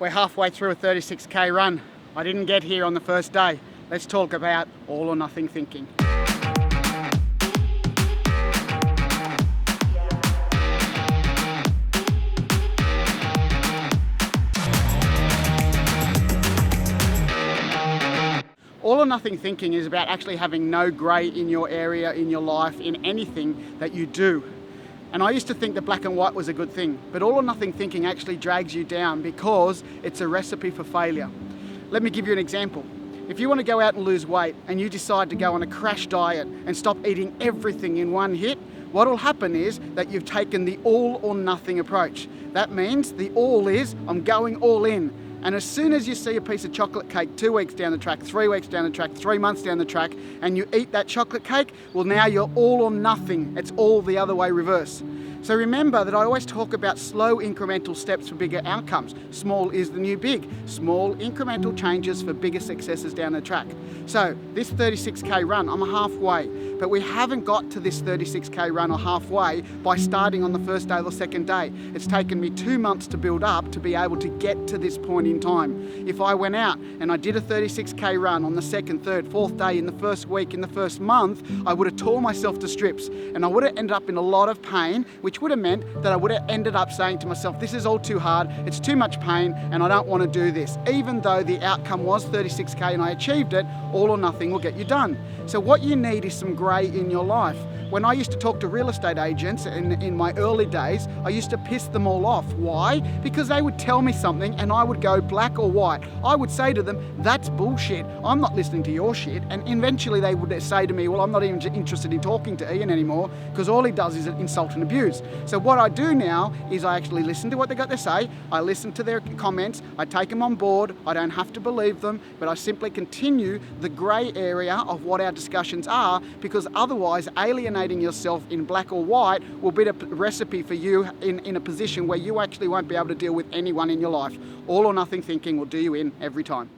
We're halfway through a 36k run. I didn't get here on the first day. Let's talk about all or nothing thinking. All or nothing thinking is about actually having no grey in your area, in your life, in anything that you do. And I used to think that black and white was a good thing, but all or nothing thinking actually drags you down because it's a recipe for failure. Let me give you an example. If you want to go out and lose weight and you decide to go on a crash diet and stop eating everything in one hit, what will happen is that you've taken the all or nothing approach. That means the all is, I'm going all in. And as soon as you see a piece of chocolate cake 2 weeks down the track, 3 weeks down the track, 3 months down the track, and you eat that chocolate cake, well, now you're all or nothing. It's all the other way reverse. So remember that I always talk about slow incremental steps for bigger outcomes. Small is the new big. Small incremental changes for bigger successes down the track. So this 36k run, I'm halfway, but we haven't got to this 36k run or halfway by starting on the first day or the second day. It's taken me 2 months to build up to be able to get to this point in time. If I went out and I did a 36k run on the second, third, fourth day, in the first week, in the first month, I would have tore myself to strips and I would have ended up in a lot of pain, which would have meant that I would have ended up saying to myself, this is all too hard, it's too much pain, and I don't want to do this. Even though the outcome was 36k and I achieved it, all or nothing will get you done. So what you need is some grey in your life. When I used to talk to real estate agents in my early days, I used to piss them all off. Why? Because they would tell me something and I would go black or white. I would say to them, that's bullshit. I'm not listening to your shit. And eventually they would say to me, well, I'm not even interested in talking to Ian anymore because all he does is insult and abuse. So what I do now is I actually listen to what they got to say. I listen to their comments. I take them on board. I don't have to believe them, but I simply continue the grey area of what our discussions are, because otherwise alienating yourself in black or white will be a recipe for you in a position where you actually won't be able to deal with anyone in your life. All or nothing thinking will do you in every time.